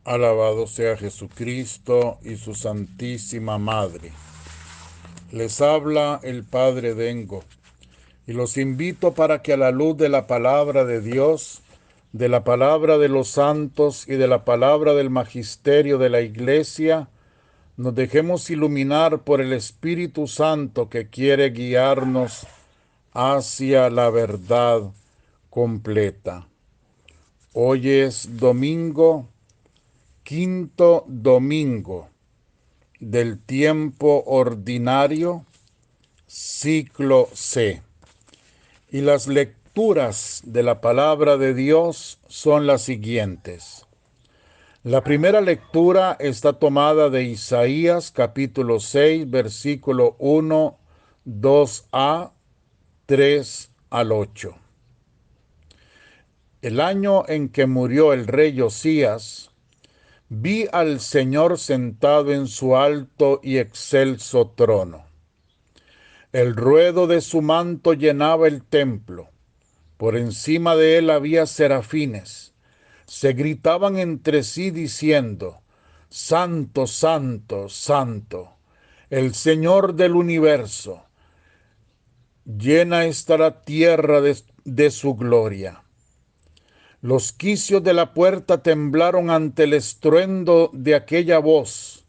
Alabado sea Jesucristo y su Santísima Madre. Les habla el Padre Dengo y los invito para que a la luz de la palabra de Dios, de la palabra de los santos y de la palabra del magisterio de la Iglesia, nos dejemos iluminar por el Espíritu Santo que quiere guiarnos hacia la verdad completa. Hoy es domingo, quinto domingo del tiempo ordinario, ciclo C. Y las lecturas de la palabra de Dios son las siguientes. La primera lectura está tomada de Isaías capítulo 6, versículo 1, 2a, 3 al 8. El año en que murió el rey Josías, vi al Señor sentado en su alto y excelso trono. El ruedo de su manto llenaba el templo. Por encima de él había serafines. Se gritaban entre sí diciendo: Santo, Santo, Santo, el Señor del universo. Llena está la tierra de su gloria. Los quicios de la puerta temblaron ante el estruendo de aquella voz,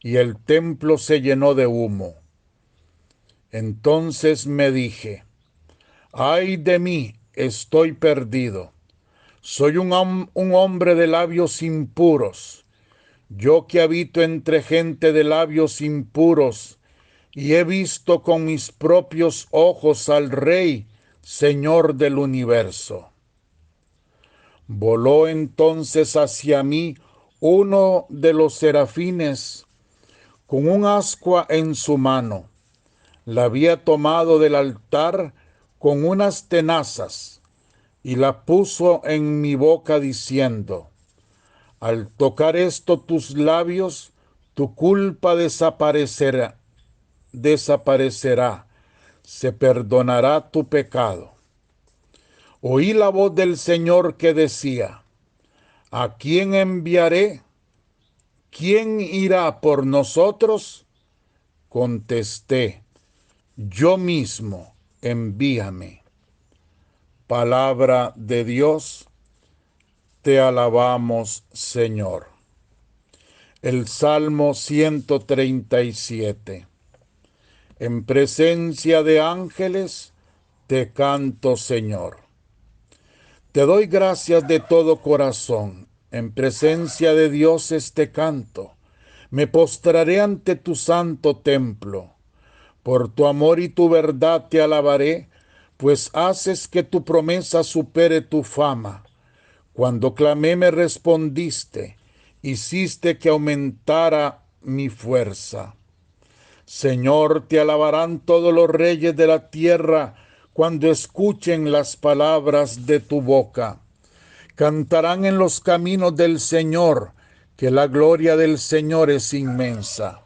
y el templo se llenó de humo. Entonces me dije: ay de mí, estoy perdido. Soy un hombre de labios impuros, yo que habito entre gente de labios impuros, y he visto con mis propios ojos al Rey, Señor del universo. Voló entonces hacia mí uno de los serafines con un ascua en su mano. La había tomado del altar con unas tenazas y la puso en mi boca diciendo: al tocar esto tus labios, tu culpa desaparecerá, se perdonará tu pecado. Oí la voz del Señor que decía: ¿a quién enviaré? ¿Quién irá por nosotros? Contesté: yo mismo, envíame. Palabra de Dios, te alabamos, Señor. El Salmo 137. En presencia de ángeles, te canto, Señor. Te doy gracias de todo corazón. En presencia de dioses te canto. Me postraré ante tu santo templo. Por tu amor y tu verdad te alabaré, pues haces que tu promesa supere tu fama. Cuando clamé me respondiste, hiciste que aumentara mi fuerza. Señor, te alabarán todos los reyes de la tierra cuando escuchen las palabras de tu boca. Cantarán en los caminos del Señor, que la gloria del Señor es inmensa.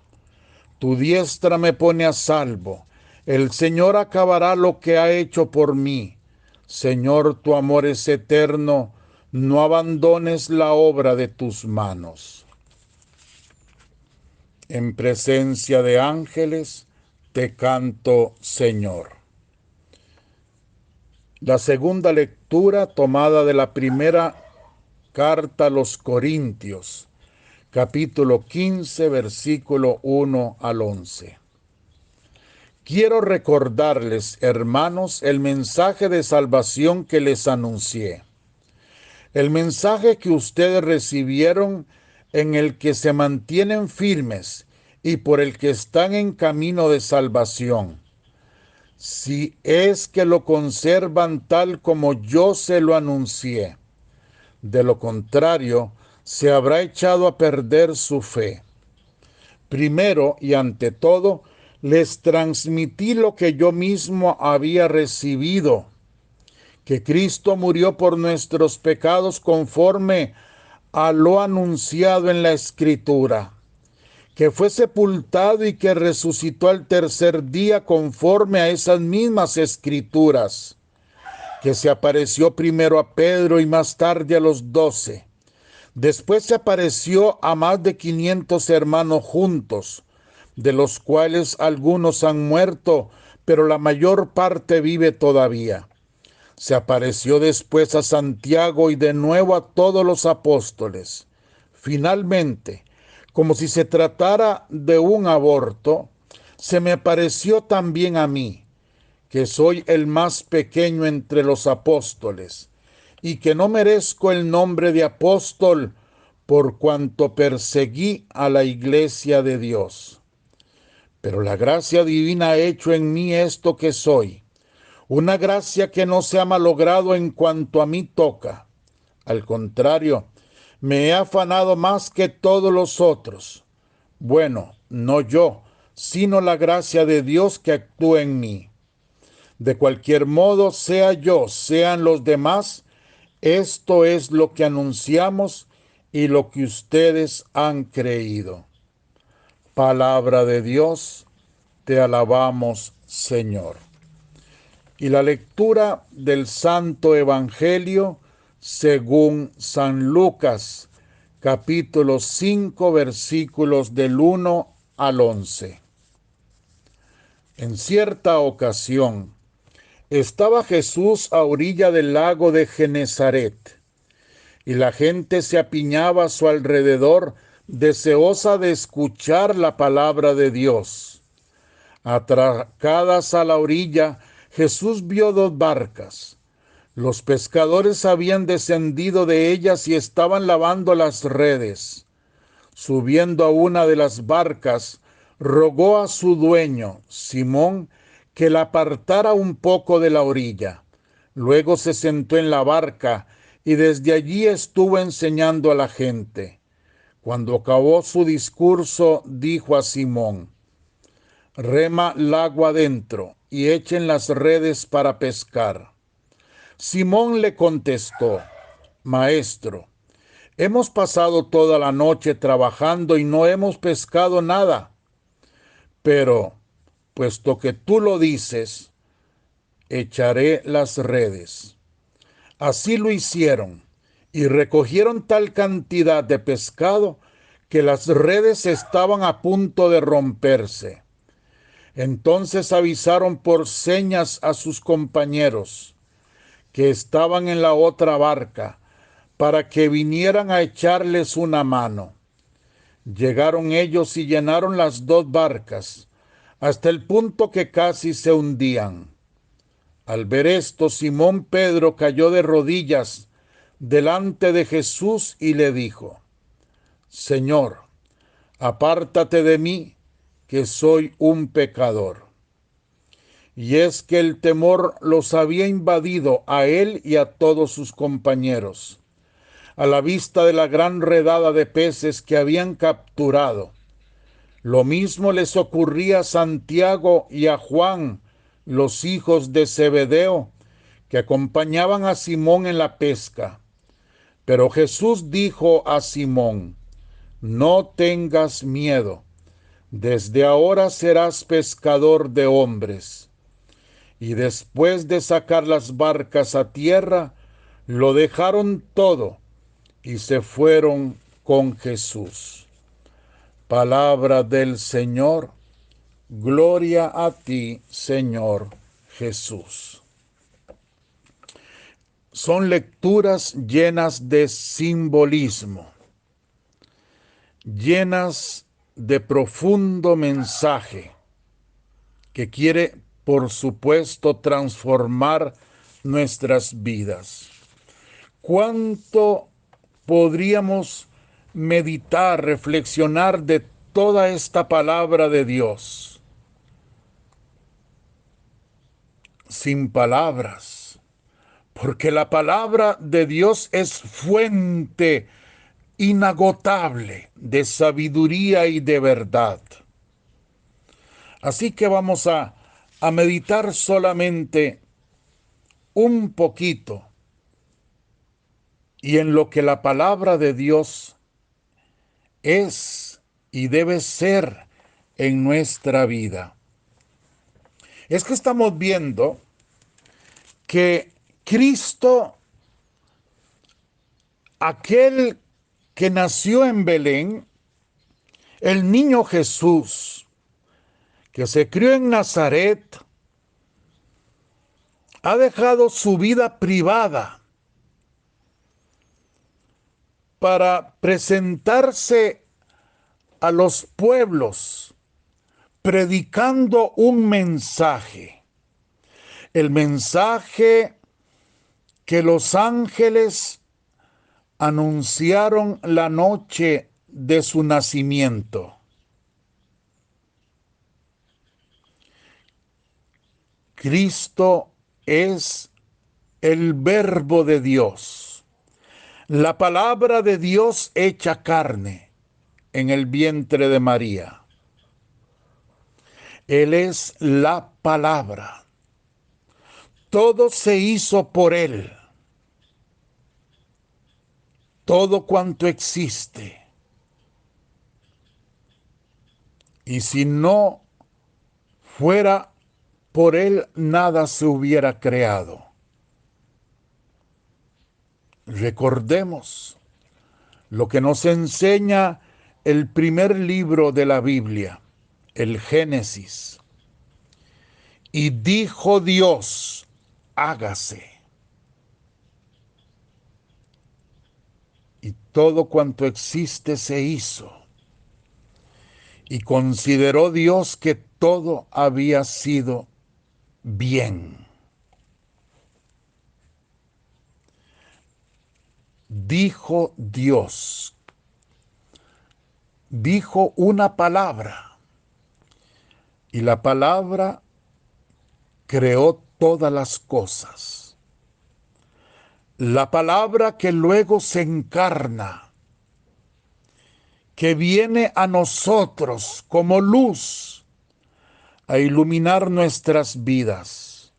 Tu diestra me pone a salvo. El Señor acabará lo que ha hecho por mí. Señor, tu amor es eterno. No abandones la obra de tus manos. En presencia de ángeles, te canto, Señor. La segunda lectura tomada de la primera carta a los Corintios, capítulo 15, versículo 1 al 11. Quiero recordarles, hermanos, el mensaje de salvación que les anuncié. El mensaje que ustedes recibieron, en el que se mantienen firmes y por el que están en camino de salvación. Si es que lo conservan tal como yo se lo anuncié. De lo contrario, se habrá echado a perder su fe. Primero y ante todo, les transmití lo que yo mismo había recibido, que Cristo murió por nuestros pecados conforme a lo anunciado en la Escritura, que fue sepultado y que resucitó al tercer día conforme a esas mismas Escrituras, que se apareció primero a Pedro y más tarde a los 12. Después se apareció a más de 500 hermanos juntos, de los cuales algunos han muerto, pero la mayor parte vive todavía. Se apareció después a Santiago y de nuevo a todos los apóstoles. Finalmente, como si se tratara de un aborto, se me apareció también a mí, que soy el más pequeño entre los apóstoles, y que no merezco el nombre de apóstol por cuanto perseguí a la iglesia de Dios. Pero la gracia divina ha hecho en mí esto que soy, una gracia que no se ha malogrado en cuanto a mí toca. Al contrario, me he afanado más que todos los otros. Bueno, no yo, sino la gracia de Dios que actúa en mí. De cualquier modo, sea yo, sean los demás, esto es lo que anunciamos y lo que ustedes han creído. Palabra de Dios, te alabamos, Señor. Y la lectura del Santo Evangelio según San Lucas, capítulo 5, versículos del 1 al 11. En cierta ocasión, estaba Jesús a orilla del lago de Genezaret, y la gente se apiñaba a su alrededor, deseosa de escuchar la palabra de Dios. Atracadas a la orilla, Jesús vio dos barcas. Los pescadores habían descendido de ellas y estaban lavando las redes. Subiendo a una de las barcas, rogó a su dueño, Simón, que la apartara un poco de la orilla. Luego se sentó en la barca y desde allí estuvo enseñando a la gente. Cuando acabó su discurso, dijo a Simón: rema lago adentro y echen las redes para pescar. Simón le contestó: Maestro, hemos pasado toda la noche trabajando y no hemos pescado nada. Pero, puesto que tú lo dices, echaré las redes. Así lo hicieron, y recogieron tal cantidad de pescado que las redes estaban a punto de romperse. Entonces avisaron por señas a sus compañeros que estaban en la otra barca, para que vinieran a echarles una mano. Llegaron ellos y llenaron las dos barcas, hasta el punto que casi se hundían. Al ver esto, Simón Pedro cayó de rodillas delante de Jesús y le dijo: Señor, apártate de mí, que soy un pecador. Y es que el temor los había invadido a él y a todos sus compañeros, a la vista de la gran redada de peces que habían capturado. Lo mismo les ocurría a Santiago y a Juan, los hijos de Zebedeo, que acompañaban a Simón en la pesca. Pero Jesús dijo a Simón: no tengas miedo, desde ahora serás pescador de hombres. Y después de sacar las barcas a tierra, lo dejaron todo y se fueron con Jesús. Palabra del Señor. Gloria a ti, Señor Jesús. Son lecturas llenas de simbolismo, llenas de profundo mensaje que quiere, por supuesto, transformar nuestras vidas. ¿Cuánto podríamos meditar, reflexionar de toda esta palabra de Dios? Sin palabras, porque la palabra de Dios es fuente inagotable de sabiduría y de verdad. Así que vamos a meditar solamente un poquito y en lo que la palabra de Dios es y debe ser en nuestra vida. Es que estamos viendo que Cristo, aquel que nació en Belén, el niño Jesús, que se crió en Nazaret, ha dejado su vida privada para presentarse a los pueblos, predicando un mensaje. El mensaje que los ángeles anunciaron la noche de su nacimiento. Cristo es el Verbo de Dios, la palabra de Dios hecha carne en el vientre de María. Él es la palabra. Todo se hizo por Él. Todo cuanto existe. Y si no fuera por Él, nada se hubiera creado. Recordemos lo que nos enseña el primer libro de la Biblia, el Génesis. Y dijo Dios, hágase. Y todo cuanto existe se hizo. Y consideró Dios que todo había sido bien. Dijo Dios. Dijo una palabra. Y la palabra creó todas las cosas. La palabra que luego se encarna, que viene a nosotros como luz a iluminar nuestras vidas,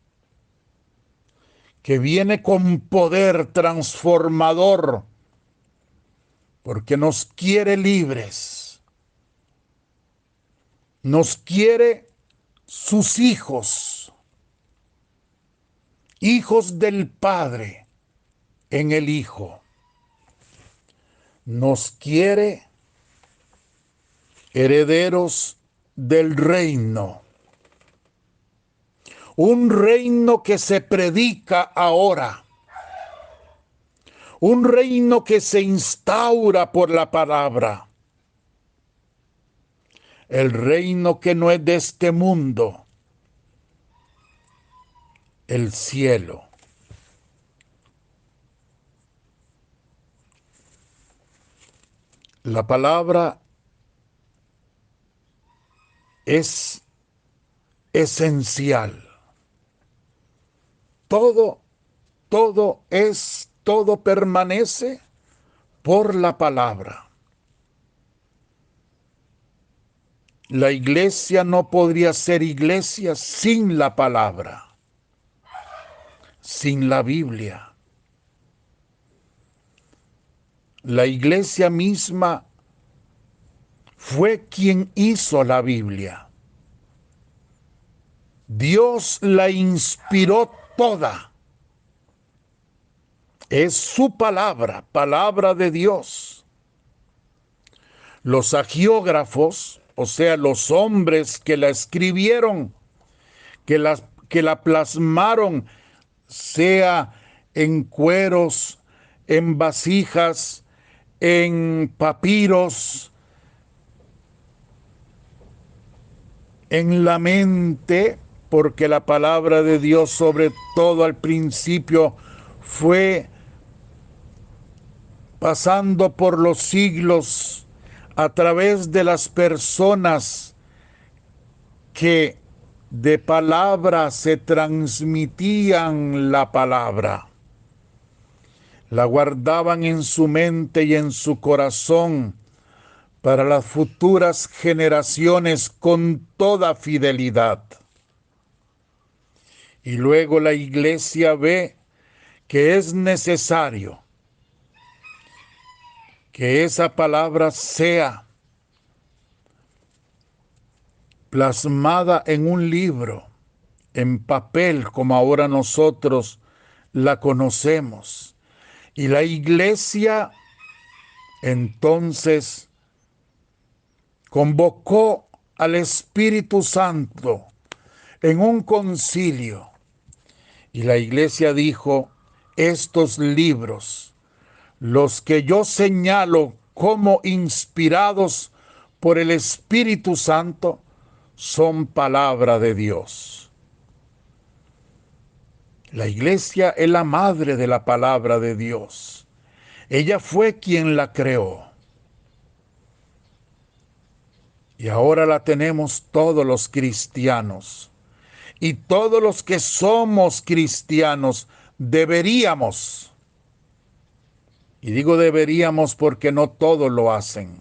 que viene con poder transformador, porque nos quiere libres, nos quiere sus hijos, hijos del Padre en el Hijo. Nos quiere herederos del reino. Un reino que se predica ahora. Un reino que se instaura por la palabra. El reino que no es de este mundo. El cielo. La palabra es esencial. Todo permanece por la palabra. La iglesia no podría ser iglesia sin la palabra, sin la Biblia. La iglesia misma fue quien hizo la Biblia. Dios la inspiró toda. Es su palabra, palabra de Dios. Los agiógrafos, o sea, los hombres que la escribieron, que la plasmaron, sea en cueros, en vasijas, en papiros, en la mente, porque la palabra de Dios sobre todo al principio fue pasando por los siglos a través de las personas que de palabra se transmitían la palabra. La guardaban en su mente y en su corazón para las futuras generaciones con toda fidelidad. Y luego la iglesia ve que es necesario que esa palabra sea plasmada en un libro, en papel, como ahora nosotros la conocemos. Y la iglesia Entonces convocó al Espíritu Santo en un concilio y la iglesia dijo: estos libros, los que yo señalo como inspirados por el Espíritu Santo, son palabra de Dios. La iglesia es la madre de la palabra de Dios. Ella fue quien la creó. Y ahora la tenemos todos los cristianos. Y todos los que somos cristianos deberíamos, y digo deberíamos porque no todos lo hacen,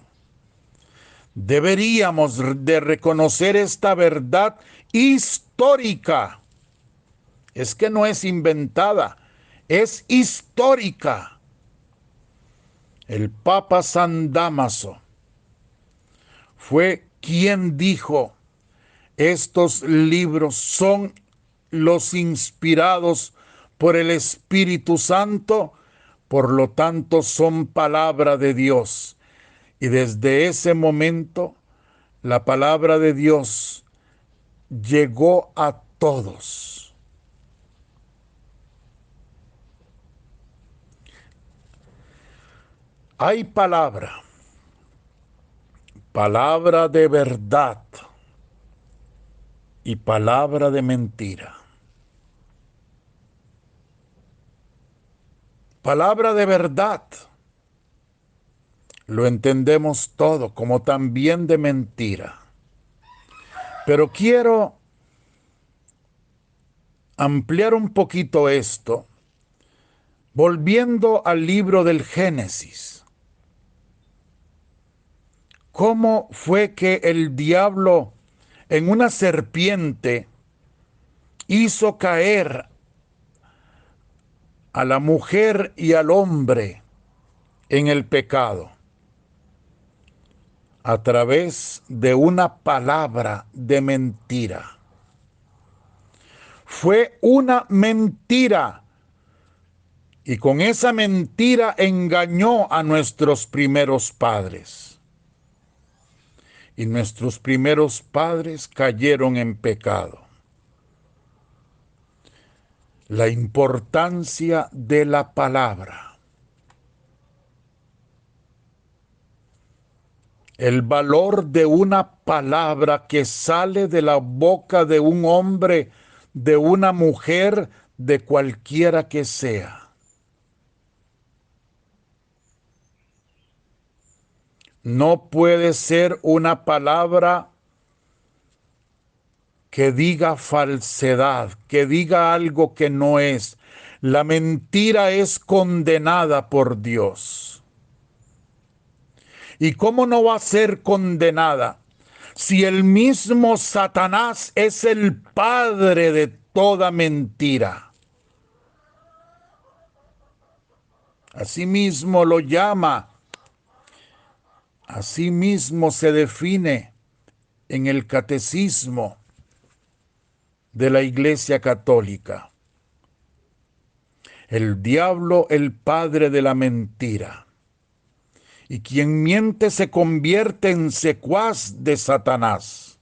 deberíamos de reconocer esta verdad histórica. Es que no es inventada, es histórica. El Papa San Dámaso fue quien dijo: estos libros son los inspirados por el Espíritu Santo, por lo tanto son palabra de Dios. Y desde ese momento la palabra de Dios llegó a todos. Hay palabra de verdad y palabra de mentira. Palabra de verdad lo entendemos todo, como también de mentira. Pero quiero ampliar un poquito esto, volviendo al libro del Génesis. ¿Cómo fue que el diablo en una serpiente hizo caer a la mujer y al hombre en el pecado? A través de una palabra de mentira. Fue una mentira. Y con esa mentira engañó a nuestros primeros padres. Y nuestros primeros padres cayeron en pecado. La importancia de la palabra. El valor de una palabra que sale de la boca de un hombre, de una mujer, de cualquiera que sea. No puede ser una palabra que diga falsedad, que diga algo que no es. La mentira es condenada por Dios. ¿Y cómo no va a ser condenada si el mismo Satanás es el padre de toda mentira? Asimismo lo llama, asimismo se define en el catecismo de la Iglesia Católica. El diablo, el padre de la mentira. Y quien miente se convierte en secuaz de Satanás.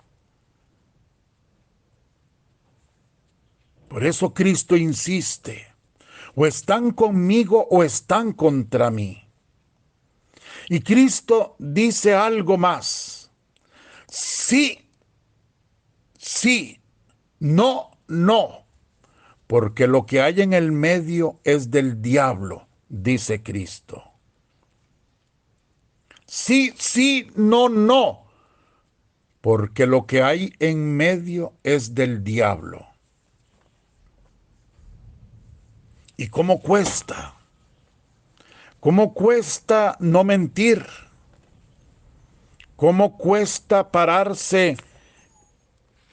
Por eso Cristo insiste: o están conmigo o están contra mí. Y Cristo dice algo más: sí, sí, no, no, porque lo que hay en el medio es del diablo, dice Cristo. Sí, sí, no, no, porque lo que hay en medio es del diablo. ¿Y cómo cuesta? ¿Cómo cuesta no mentir? ¿Cómo cuesta pararse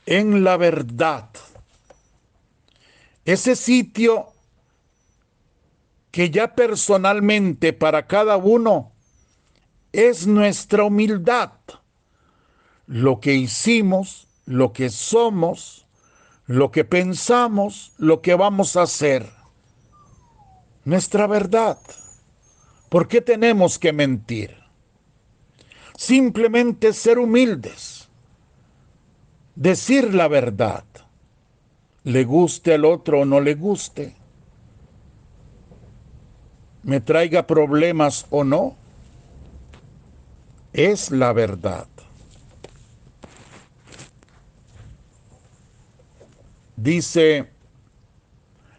en la verdad? Ese sitio que ya personalmente para cada uno es nuestra humildad. Lo que hicimos, lo que somos, lo que pensamos, lo que vamos a hacer. Nuestra verdad. ¿Por qué tenemos que mentir? Simplemente ser humildes, decir la verdad, le guste al otro o no le guste, me traiga problemas o no, es la verdad. Dice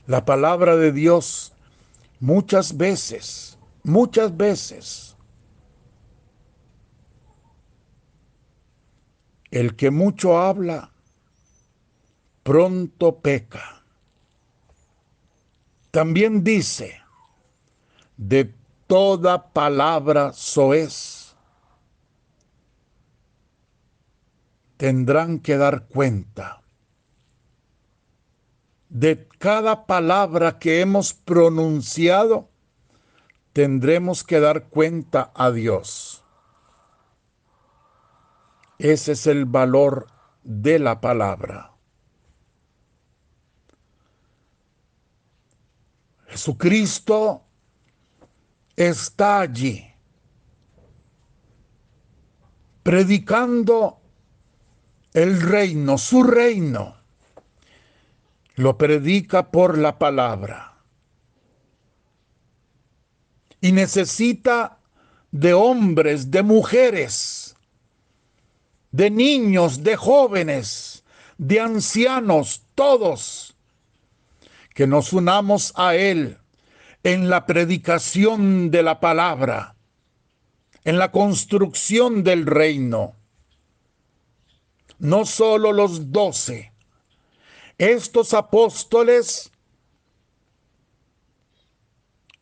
la palabra de Dios muchas veces, el que mucho habla, pronto peca. También dice, de toda palabra soez, tendrán que dar cuenta. De cada palabra que hemos pronunciado, tendremos que dar cuenta a Dios. Ese es el valor de la palabra. Jesucristo está allí, predicando el reino, su reino. Lo predica por la palabra. Y necesita de hombres, de mujeres, de niños, de jóvenes, de ancianos, todos, que nos unamos a Él en la predicación de la palabra, en la construcción del reino. No solo los 12, estos apóstoles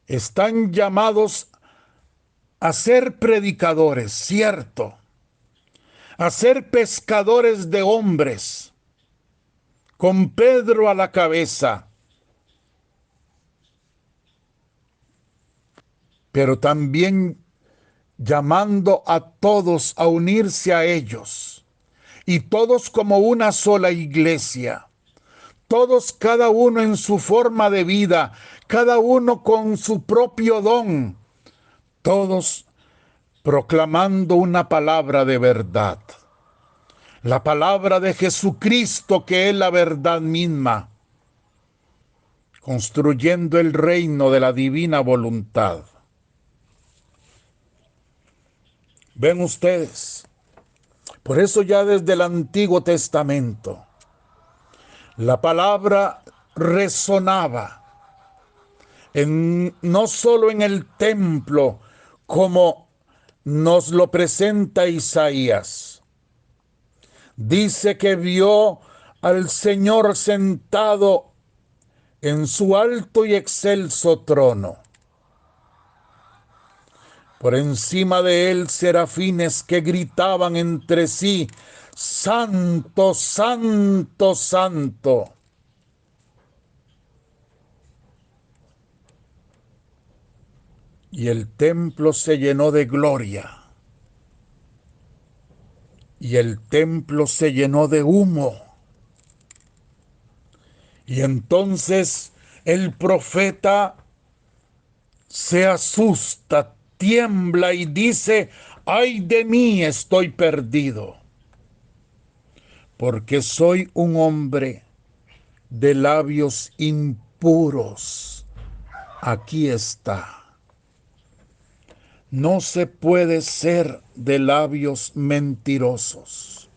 están llamados a ser predicadores, cierto, a ser pescadores de hombres, con Pedro a la cabeza, pero también llamando a todos a unirse a ellos, y todos como una sola iglesia, todos cada uno en su forma de vida, cada uno con su propio don, todos proclamando una palabra de verdad, la palabra de Jesucristo, que es la verdad misma, construyendo el reino de la divina voluntad. Ven ustedes, por eso ya desde el Antiguo Testamento la palabra resonaba no solo en el templo, como nos lo presenta Isaías. Dice que vio al Señor sentado en su alto y excelso trono. Por encima de él serafines que gritaban entre sí, Santo, Santo, Santo. Y el templo se llenó de gloria. Y el templo se llenó de humo. Y entonces el profeta se asusta, tiembla y dice, ¡ay de mí, estoy perdido! Porque soy un hombre de labios impuros. Aquí está. No se puede ser de labios mentirosos.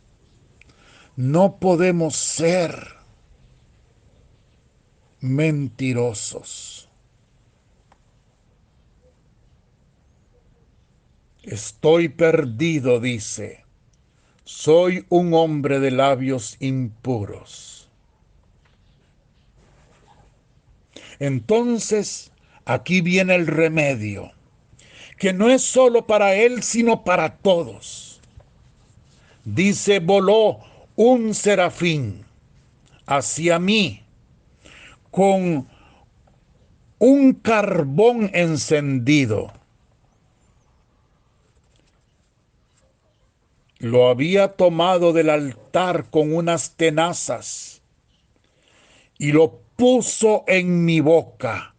No podemos ser mentirosos. Estoy perdido, dice. Soy un hombre de labios impuros. Entonces, aquí viene el remedio, que no es solo para él, sino para todos. Dice, voló un serafín hacia mí con un carbón encendido. Lo había tomado del altar con unas tenazas y lo puso en mi boca.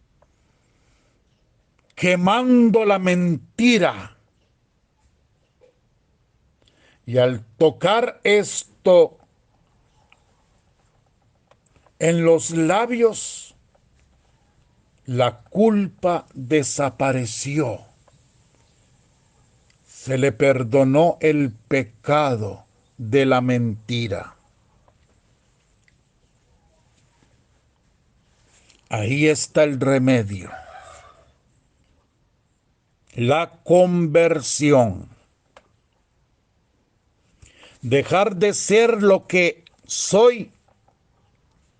quemando la mentira. Y al tocar esto en los labios, la culpa desapareció. Se le perdonó el pecado de la mentira. Ahí está el remedio. La conversión. Dejar de ser lo que soy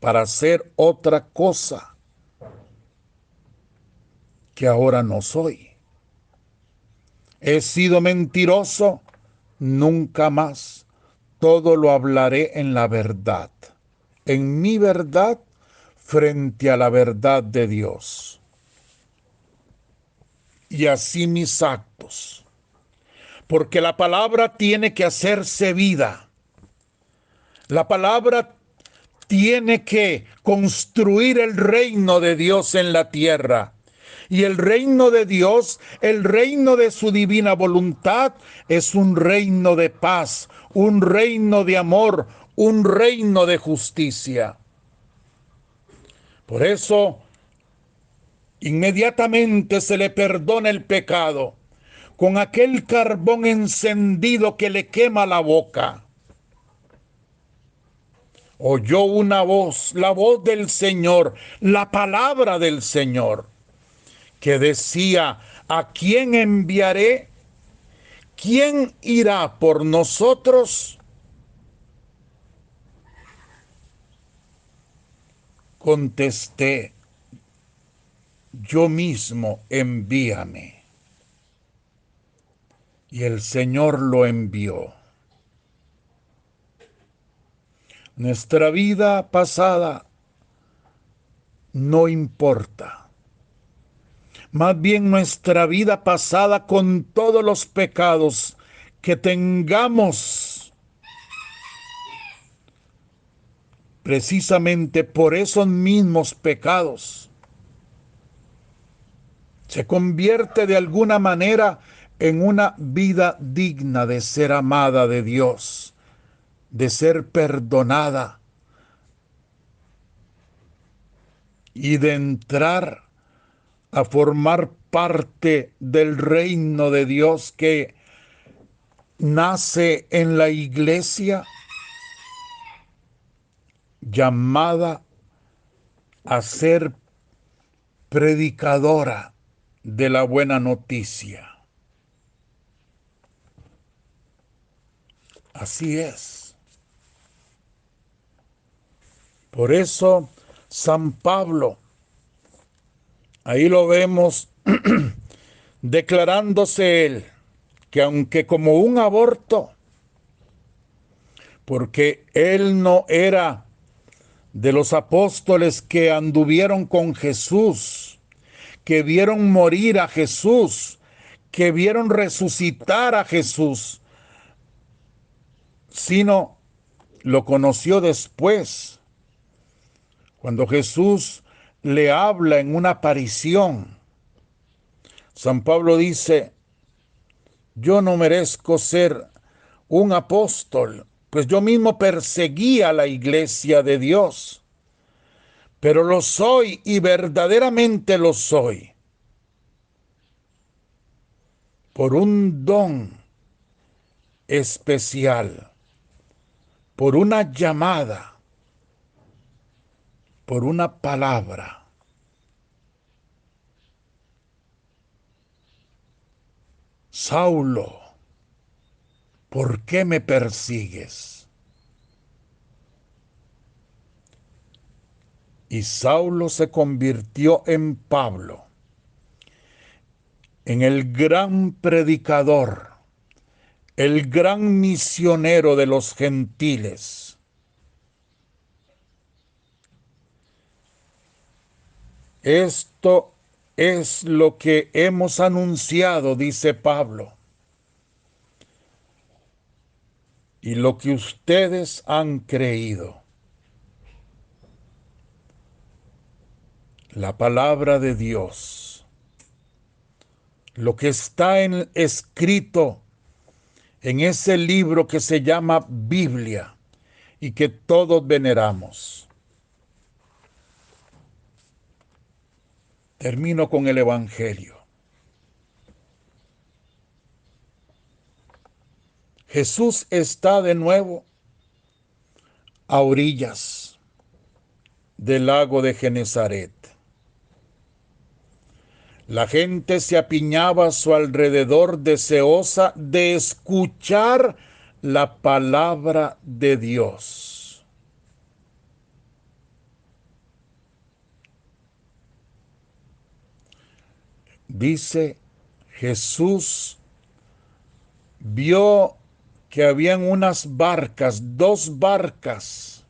para ser otra cosa que ahora no soy. He sido mentiroso, nunca más. Todo lo hablaré en la verdad, en mi verdad frente a la verdad de Dios. Y así mis actos. Porque la palabra tiene que hacerse vida. La palabra tiene que construir el reino de Dios en la tierra. Y el reino de Dios, el reino de su divina voluntad, es un reino de paz, un reino de amor, un reino de justicia. Por eso, inmediatamente se le perdona el pecado con aquel carbón encendido que le quema la boca. Oyó una voz, la voz del Señor, la palabra del Señor, que decía: ¿a quién enviaré? ¿Quién irá por nosotros? Contesté: yo mismo, envíame. Y el Señor lo envió. Nuestra vida pasada no importa. Más bien nuestra vida pasada, con todos los pecados que tengamos, precisamente por esos mismos pecados, se convierte de alguna manera en una vida digna de ser amada de Dios, de ser perdonada y de entrar a formar parte del reino de Dios que nace en la iglesia, llamada a ser predicadora de la buena noticia. Así es. Por eso San Pablo, ahí lo vemos declarándose él, que aunque como un aborto, porque él no era de los apóstoles que anduvieron con Jesús, que vieron morir a Jesús, que vieron resucitar a Jesús, sino lo conoció después, cuando Jesús le habla en una aparición. San Pablo dice: yo no merezco ser un apóstol, pues yo mismo perseguía a la iglesia de Dios, pero lo soy y verdaderamente lo soy por un don especial, por una llamada, por una palabra. Saulo, ¿por qué me persigues? Y Saulo se convirtió en Pablo, en el gran predicador, el gran misionero de los gentiles. Esto es lo que hemos anunciado, dice Pablo, y lo que ustedes han creído. La palabra de Dios. lo que está escrito en ese libro que se llama Biblia y que todos veneramos. Termino con el Evangelio. Jesús está de nuevo a orillas del lago de Genezaret. La gente se apiñaba a su alrededor deseosa de escuchar la palabra de Dios. Dice, Jesús vio que habían unas barcas, 2 barcas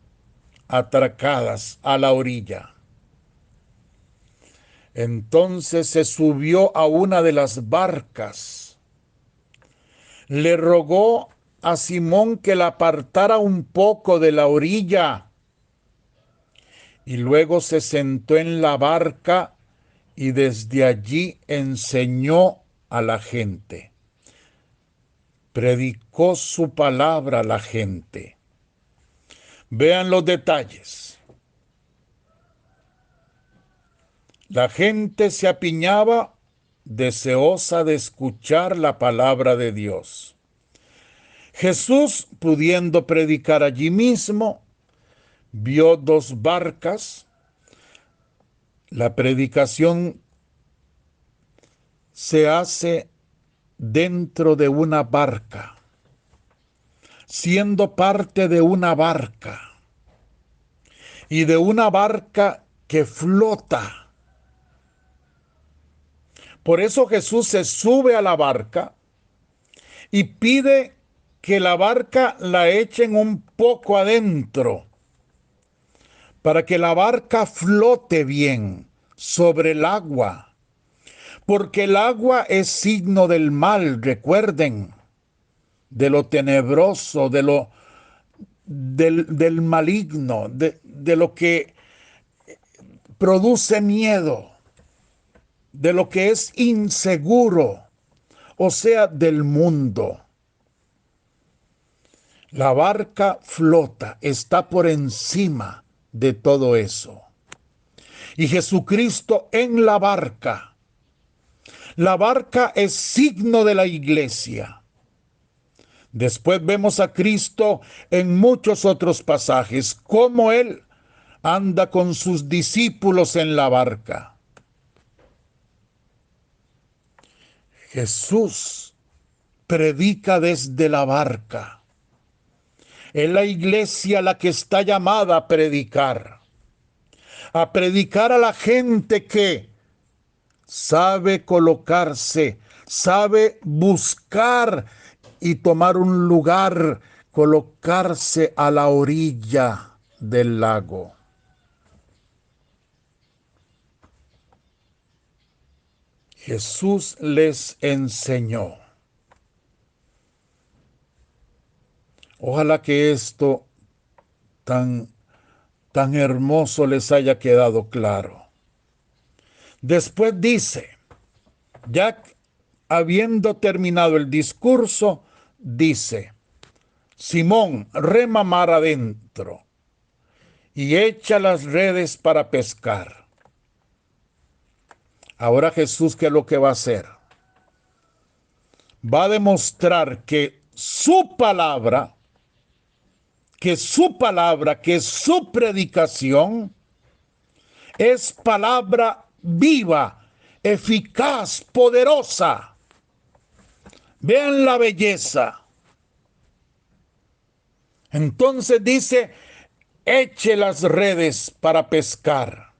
atracadas a la orilla. Entonces se subió a una de las barcas. Le rogó a Simón que la apartara un poco de la orilla. Y luego se sentó en la barca y desde allí enseñó a la gente. Predicó su palabra a la gente. Vean los detalles. La gente se apiñaba deseosa de escuchar la palabra de Dios. Jesús, pudiendo predicar allí mismo, vio 2 barcas. La predicación se hace dentro de una barca, siendo parte de una barca, y de una barca que flota. Por eso Jesús se sube a la barca y pide que la barca la echen un poco adentro, para que la barca flote bien sobre el agua, porque el agua es signo del mal, recuerden, de lo tenebroso, del maligno, de lo que produce miedo, de lo que es inseguro, o sea, del mundo. La barca flota, está por encima de todo eso. Y Jesucristo en la barca. La barca es signo de la iglesia. Después vemos a Cristo en muchos otros pasajes, cómo Él anda con sus discípulos en la barca. Jesús predica desde la barca. Es la iglesia la que está llamada a predicar a la gente que sabe colocarse, sabe buscar y tomar un lugar, colocarse a la orilla del lago. Jesús les enseñó. Ojalá que esto tan hermoso les haya quedado claro. Después dice, ya habiendo terminado el discurso, dice, Simón, rema mar adentro y echa las redes para pescar. Ahora Jesús, ¿qué es lo que va a hacer? Va a demostrar que su palabra, que su predicación es palabra viva, eficaz, poderosa. Vean la belleza. Entonces dice, eche las redes para pescar.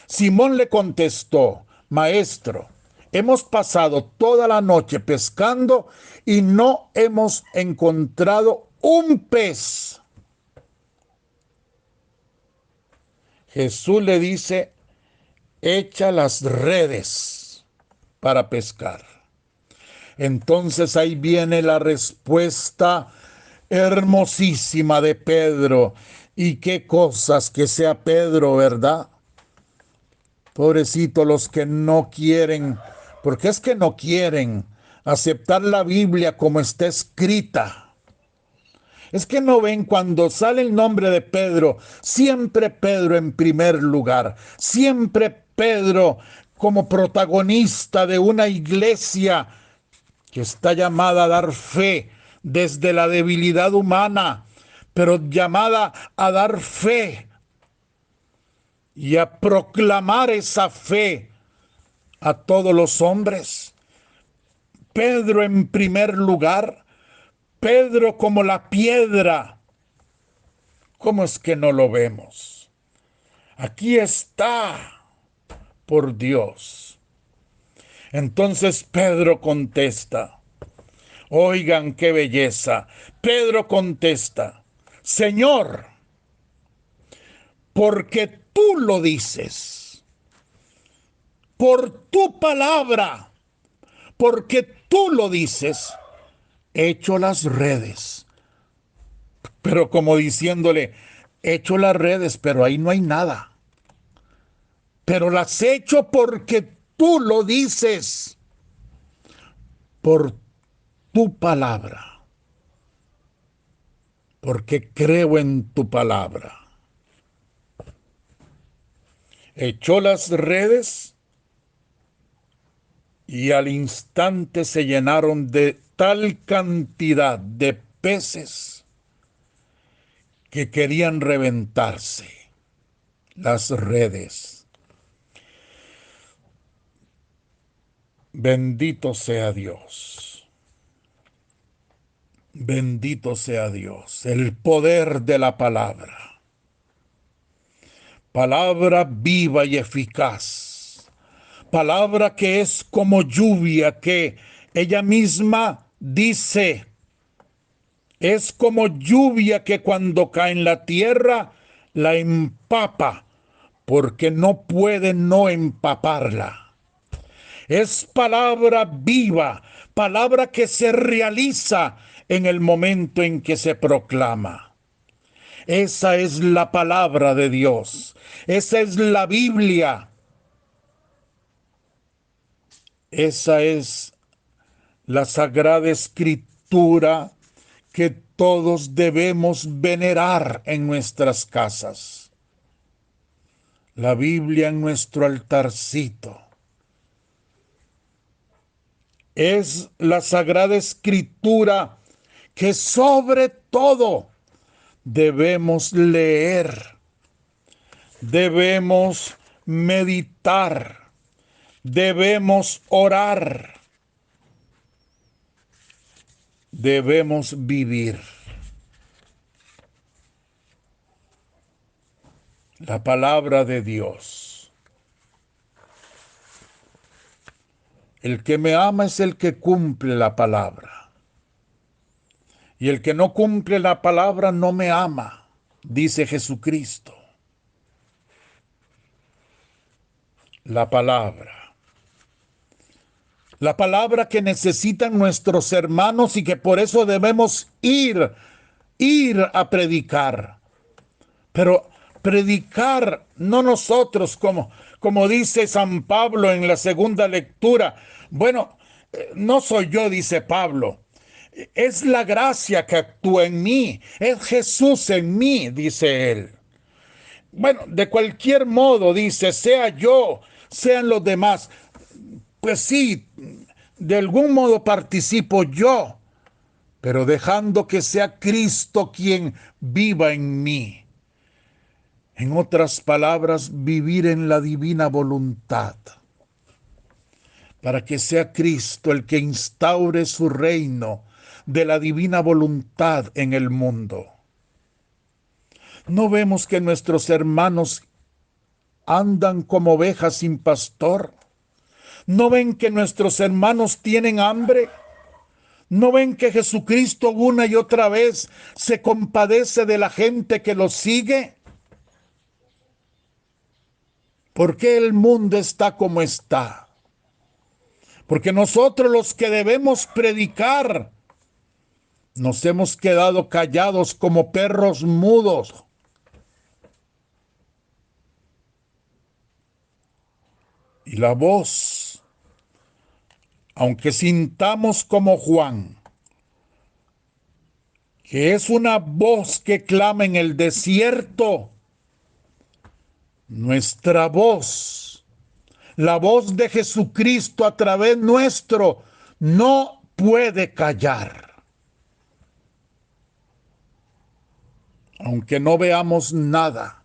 Simón le contestó, Maestro, hemos pasado toda la noche pescando y no hemos encontrado un pez. Jesús le dice, echa las redes para pescar. Entonces ahí viene la respuesta hermosísima de Pedro. Y qué cosas que sea Pedro, ¿verdad? Pobrecito los que no quieren porque es que no quieren aceptar la Biblia como está escrita. Es que no ven cuando sale el nombre de Pedro, siempre Pedro en primer lugar, siempre Pedro como protagonista de una iglesia que está llamada a dar fe desde la debilidad humana, pero llamada a dar fe y a proclamar esa fe a todos los hombres. Pedro en primer lugar, Pedro como la piedra. ¿Cómo es que no lo vemos? Aquí está, por Dios. Entonces Pedro contesta, oigan qué belleza. Pedro contesta, Señor, porque tú lo dices, por tu palabra, porque tú lo dices, echo las redes. Pero como diciéndole, echo las redes, pero ahí no hay nada. Pero las echo porque tú lo dices, por tu palabra, porque creo en tu palabra. Echó las redes y al instante se llenaron de tal cantidad de peces que querían reventarse las redes. Bendito sea Dios. Bendito sea Dios. El poder de la palabra. Palabra viva y eficaz. Palabra que es como lluvia, que ella misma dice, es como lluvia que cuando cae en la tierra la empapa, porque no puede no empaparla. Es palabra viva, palabra que se realiza en el momento en que se proclama. Esa es la palabra de Dios. Esa es la Biblia. Esa es la Sagrada Escritura que todos debemos venerar en nuestras casas. La Biblia en nuestro altarcito. Es la Sagrada Escritura que sobre todo debemos leer, debemos meditar, debemos orar, debemos vivir. La palabra de Dios. El que me ama es el que cumple la palabra. Y el que no cumple la palabra no me ama, dice Jesucristo. La palabra. La palabra que necesitan nuestros hermanos y que por eso debemos ir a predicar. Pero predicar, no nosotros, como dice San Pablo en la segunda lectura. Bueno, no soy yo, dice Pablo. Es la gracia que actúa en mí. Es Jesús en mí, dice él. Bueno, de cualquier modo, dice, sea yo, sean los demás. Pues sí, de algún modo participo yo, pero dejando que sea Cristo quien viva en mí. En otras palabras, vivir en la divina voluntad, para que sea Cristo el que instaure su reino de la divina voluntad en el mundo. ¿No vemos que nuestros hermanos andan como ovejas sin pastor? ¿No ven que nuestros hermanos tienen hambre? ¿No ven que Jesucristo una y otra vez se compadece de la gente que lo sigue? ¿Por qué el mundo está como está? Porque nosotros los que debemos predicar nos hemos quedado callados como perros mudos. Y la voz aunque sintamos como Juan, que es una voz que clama en el desierto, nuestra voz, la voz de Jesucristo a través nuestro, no puede callar. Aunque no veamos nada,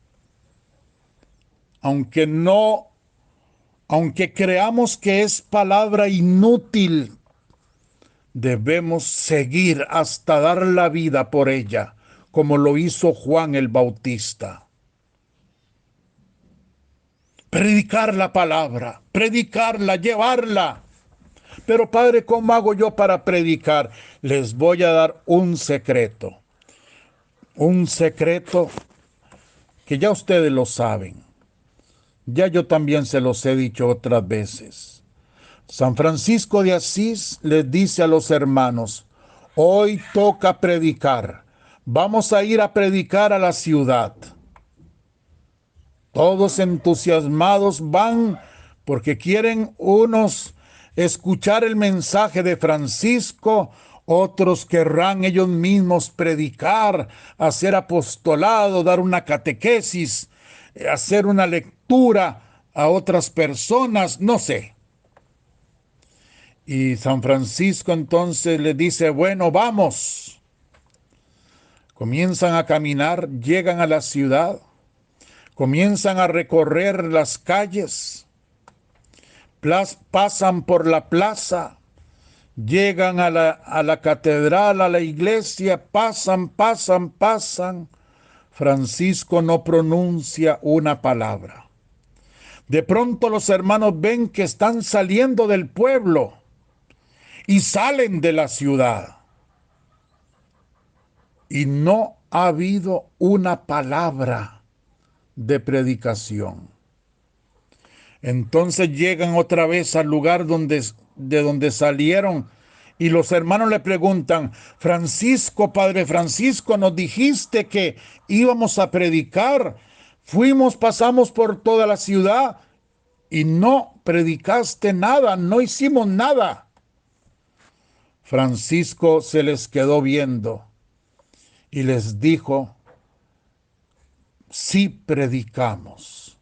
aunque creamos que es palabra inútil, debemos seguir hasta dar la vida por ella, como lo hizo Juan el Bautista. Predicar la palabra, predicarla, llevarla. Pero Padre, ¿cómo hago yo para predicar? Les voy a dar un secreto que ya ustedes lo saben. Ya yo también se los he dicho otras veces. San Francisco de Asís les dice a los hermanos, hoy toca predicar. Vamos a ir a predicar a la ciudad. Todos entusiasmados van porque quieren unos escuchar el mensaje de Francisco, otros querrán ellos mismos predicar, hacer apostolado, dar una catequesis, hacer una lectura a otras personas, no sé. Y San Francisco entonces le dice, bueno, vamos. Comienzan a caminar, llegan a la ciudad, comienzan a recorrer las calles, pasan por la plaza, llegan a la catedral, a la iglesia, pasan. Francisco no pronuncia una palabra. De pronto los hermanos ven que están saliendo del pueblo y salen de la ciudad. Y no ha habido una palabra de predicación. Entonces llegan otra vez al lugar de donde salieron y los hermanos le preguntan, Francisco, Padre Francisco, nos dijiste que íbamos a predicar, pasamos por toda la ciudad y no predicaste nada, no hicimos nada. Francisco se les quedó viendo y les dijo, sí predicamos.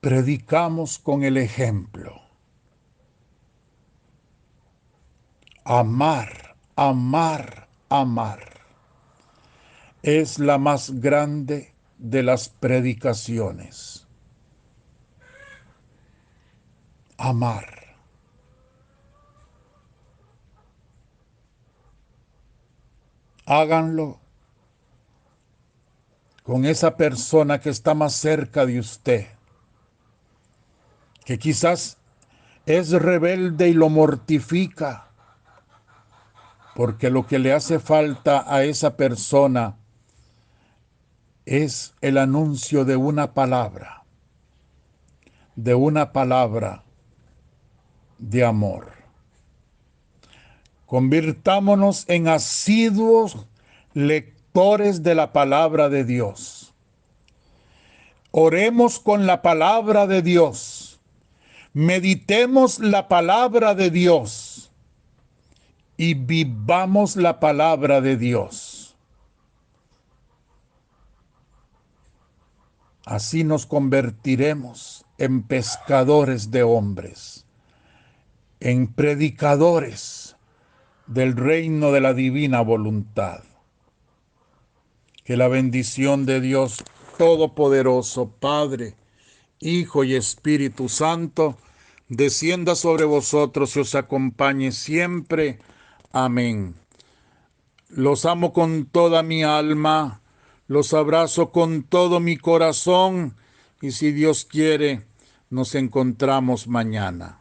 Predicamos con el ejemplo. Amar, amar, amar. Es la más grande de las predicaciones. Amar. Háganlo con esa persona que está más cerca de usted, que quizás es rebelde y lo mortifica, porque lo que le hace falta a esa persona es el anuncio de una palabra de amor. Convirtámonos en asiduos lectores de la palabra de Dios. Oremos con la palabra de Dios. Meditemos la palabra de Dios y vivamos la palabra de Dios. Así nos convertiremos en pescadores de hombres, en predicadores del reino de la divina voluntad. Que la bendición de Dios Todopoderoso, Padre, Hijo y Espíritu Santo, descienda sobre vosotros y os acompañe siempre. Amén. Los amo con toda mi alma, los abrazo con todo mi corazón y si Dios quiere, nos encontramos mañana.